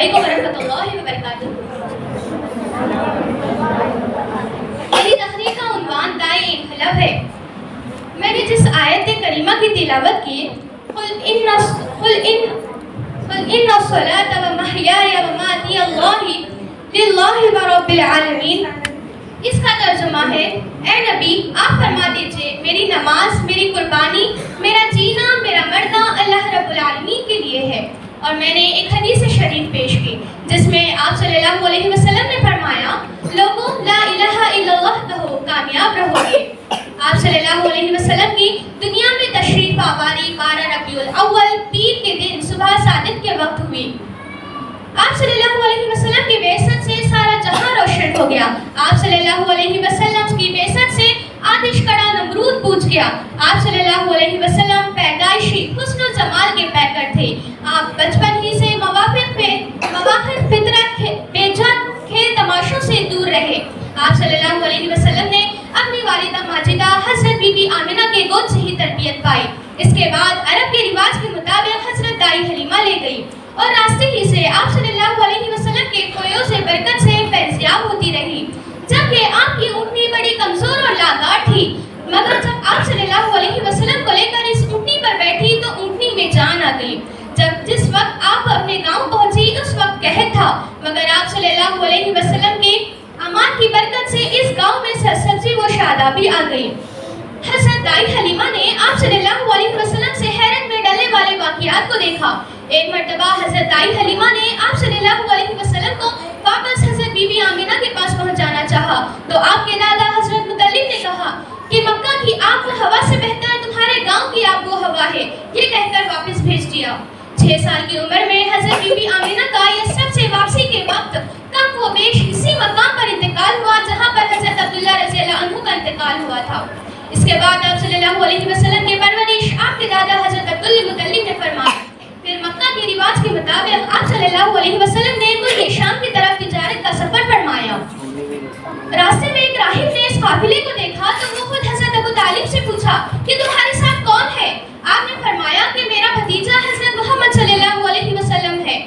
علیکم ورحمۃ اللہ وبرکاتہ۔ میری تقریر کا عنوان دائیں انقلاب ہے۔ میں نے جس آیت کریمہ کی تلاوت کی، قل ان الصلاۃ ومحیای ومماتی للہ رب العالمین، اس کا ترجمہ ہے، اے نبی آپ فرما دیجئے میری نماز، میری قربانی، میرا جینا، میرا مرنا اللہ رب العالمین کے لیے ہے۔ اور میں نے ایک حدیث شریف پیش کی جس میں آپ صلی اللہ علیہ وسلم نے فرمایا، لوگوں لا الہ الا اللہ کہو کامیاب رہو گے۔ آپ صلی اللہ علیہ وسلم کی دنیا میں تشریف آوری 12 ربیع الاول پیر کے دن صبح صادق کے وقت ہوئی۔ آپ صلی اللہ علیہ وسلم کی بعثت سے سارا جہاں روشن ہو گیا۔ آپ صلی اللہ علیہ وسلم کی بعثت سے آتش کڑا نمرود پوچھ گیا۔ آپ صلی اللہ علیہ وسلم پیدائشی حسن و جمال کے پیکر تھے۔ آپ بچپن ہی سے موافق فطرت بے جان کھیل تماشوں سے دور رہے۔ آپ صلی اللہ علیہ وسلم نے اپنی والدہ ماجدہ حضرت بی بی آمنہ کے گود سے ہی تربیت پائی۔ اس کے بعد عرب کے رواج کے مطابق حضرت دائی حلیمہ لے گئی اور راستے ہی سے آپ صلی اللہ علیہ وسلم کے کویوں سے برکت سے فیضیاب ہوتی رہی۔ جبکہ آپ کی اونٹنی بڑی کمزور اور لاغار تھی، مگر جب آپ صلی اللہ علیہ وسلم کو لے کر اس اونٹنی پر بیٹھی تو اونٹنی میں جان آ گئی۔ جس وقت آپ اپنے گاؤں پہنچی اس وقت قحط تھا، مگر آپ صلی اللہ علیہ وسلم کے امان کی برکت سے اس گاؤں میں سرسبزی و شادابی آ گئی۔ حضرت دائی حلیمہ نے آپ صلی اللہ علیہ وسلم سے حیرت میں ڈالنے والے واقعات کو دیکھا۔ ایک مرتبہ حضرت دائی حلیمہ نے آپ صلی اللہ علیہ وسلم کو واپس حضرت بی بی آمنہ کے پاس پہنچانا چاہا تو آپ کے دادا حضرت مطلب نے کہا کہ مکہ کی آب و ہوا سے بہتر تمہارے گاؤں کی آب و ہوا ہے، یہ کہہ کر واپس بھیج دیا۔ 6 سال کی عمر میں حضرت بی بی آمنہ کا یثرب سے واپسی کے وقت کم و بیش اسی مقام پر انتقال ہوا جہاں پر حضرت عبداللہ رضی اللہ عنہ کا انتقال ہوا تھا۔ اس کے بعد آپ صلی اللہ علیہ وسلم کی پرورش آپ کے دادا حضرت عبدالمطلب نے فرمائی۔ پھر مکہ کے رواج کے مطابق آپ صلی اللہ علیہ وسلم نے ملک شام کی طرف تجارت کا سفر فرمایا۔ راستے میں ایک راہب نے اس قافلے کو دیکھا تو وہ خود حضرت ابو طالب سے پوچھا کہ تمہارے ساتھ کون ہے؟ آپ نے فرمایا کہ میرا بھتیجا حضرت محمد صلی اللہ علیہ وسلم ہے۔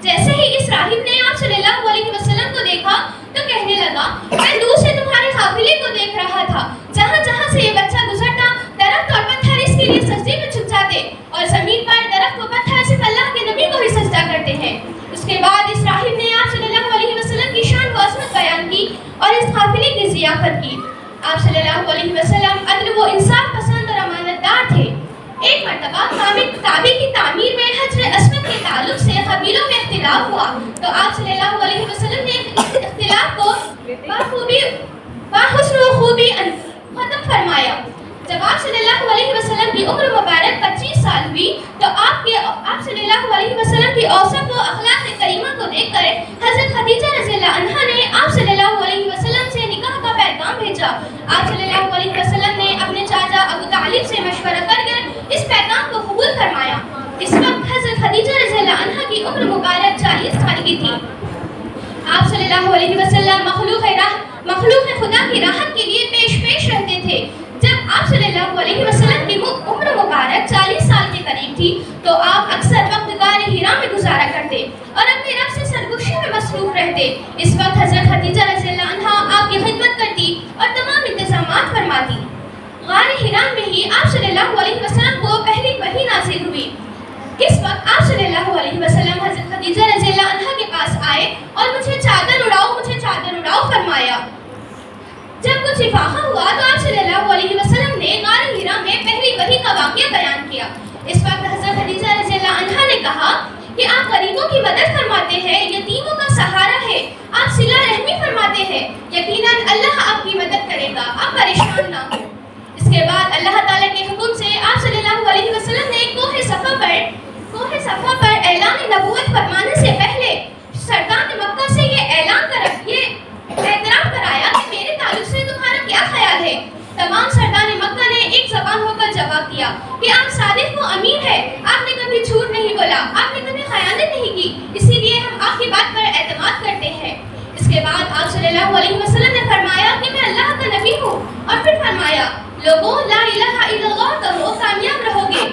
جیسے ہی اس راہب نے آپ صلی اللہ علیہ وسلم کو دیکھا تو کہنے لگا، میں دور سے تمہارے قافلے کو دیکھ رہا تھا، جہاں جہاں سے یہ بچہ گزرتا درخت اور پتھر اس کے لیے سجدے میں جھک جاتے اور زمین پر درخت و پتھر صرف اللہ کے نبی کو ہی سجدہ کرتے ہیں۔ اس کے بعد اس راہب نے آپ صلی اللہ علیہ وسلم کی شان و عظمت بیان کی اور اس قافلے کی ضیافت کی۔ آپ صلی اللہ علیہ وسلم عدل و انصاف پسند اور امانت دار تھے۔ ایک مرتبہ کعبے کی تعمیر میں حجر اسود کے تعلق سے قبیلوں میں اختلاف ہوا تو آپ صلی اللہ علیہ وسلم نے اس اختلاف کو بحسن و خوبی ختم فرمایا۔ جب آپ صلی اللہ علیہ وسلم کی عمر مبارک 25 سال ہوئی تو آپ صلی اللہ علیہ وسلم کی اوصاف و اخلاق کریمہ کو دیکھ کر حضرت خدیجہ رضی اللہ عنہا نے آپ صلی اللہ علیہ وسلم سے نکاح کا پیغام بھیجا۔ آپ صلی اللہ علیہ وسلم نے اپنے چاچا ابو طالب سے مشورہ کر کے اس پیغام کو قبول فرمایا۔ اس وقت حضرت خدیجہ رضی اللہ عنہا کی عمر مبارک 40 سال کی تھی۔ آپ صلی اللہ علیہ وسلم مخلوق خدا کی راحت کے لیے پیش رہتے تھے۔ جب آپ صلی اللہ علیہ وسلم کی عمر مبارک 40 سال کے قریب تھی تو آپ اکثر وقت غار حرا میں گزارا کرتے اور اپنے رب سے سرگوشی میں مصروف رہتے۔ اس وقت حضرت خدیجہ رضی اللہ عنہا آپ کی خدمت کرتی اور تمام انتظامات فرماتی۔ غار حرا میں ہی آپ صلی اللہ علیہ وسلم کو پہلی وحی نازل ہوئی۔ اس وقت آپ صلی اللہ علیہ وسلم حضرت خدیجہ رضی اللہ عنہا کے پاس آئے اور مجھے چادر اڑاؤ فرمایا۔ جب کچھ افاقہ ہوا تو آپ صلی اللہ علیہ وسلم نے غار حرا میں پہلی وحی کا واقعہ بیان کیا۔ اس وقت حضرت خدیجہ رضی اللہ عنہا نے کہا کہ آپ غریبوں کی مدد فرماتے ہیں، یتیموں کا سہارا ہے، آپ صلہ رحمی فرماتے ہیں، یقیناً اللہ آپ کی مدد کرے گا، آپ پریشان نہ ہوں۔ اس کے بعد اللہ تعالیٰ کے حکم سے آپ صلی اللہ علیہ وسلم نے کوہ صفا پر اعلان نبوت فرمانے سے پہلے سردار مکہ سے یہ اعتراف کرایا کہ میرے تعلق سے تمہارا کیا خیال ہے؟ تمام سردار مکہ نے ایک زبان ہو کر جواب دیا کہ آپ صادق و امین ہے، آپ نے کبھی جھوٹ نہیں بولا، آپ نے کبھی خیانت نہیں کی، اسی لیے ہم آپ کی بات پر اعتماد کرتے ہیں۔ اس کے بعد آپ صلی اللہ علیہ وسلم نے فرمایا کہ میں اللہ کا نبی ہوں، اور پھر فرمایا لوگوں لا الہ الا اللہ کہو کامیاب رہو گے۔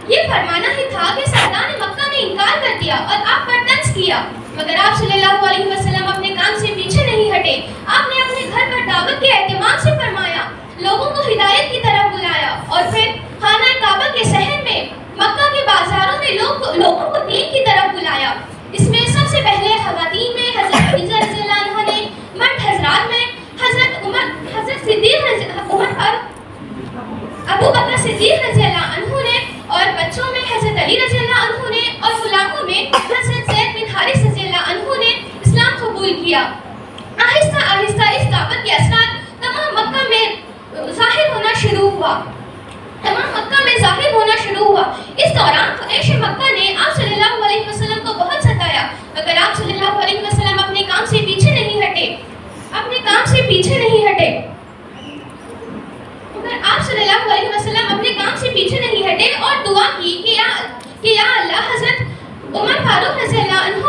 یہ فرمانا ہی تھا کہ سردار مکہ نے انکار کر دیا اور آپ پر تن کیا مگر آپ صلی اللہ علیہ وسلم اپنے کام سے پیچھے نہیں ہٹے. آپ نے اپنے گھر پر دعوت کے اہتمام سے فرمایا, لوگوں کو ہدایت کی طرف بلایا, اور پھر خانہ کعبہ کے صحن میں, مکہ کے بازاروں میں لوگوں کو دین کی طرف بلایا. اس میں سب سے پہلے خواتین میں حضرت خدیجہ رضی اللہ عنہا نے, مرد حضرات میں حضرت عمر, حضرت ابو بکر صدیق رضی اللہ عنہ نے, اور بچوں میں حضرت علی رضی اللہ عنہ نے, اور غلاموں میں حضرت زید بن حارث رضی اللہ عنہ نے اسلام قبول کیا. آہستہ آہستہ اس دعوت کے اثرات تمام مکہ میں ظاہر ہونا شروع ہوا. اس دوران قریش مکہ نے آپ صلی اللہ علیہ وسلم کو بہت ستایا, مگر آپ صلی اللہ علیہ وسلم اپنے کام سے پیچھے نہیں ہٹے. آپ صلی اللہ علیہ وسلم اپنے کام سے پیچھے نہیں ہٹے اور دعا کی کہ یا اللہ, حضرت عمر فاروق رضی اللہ عنہ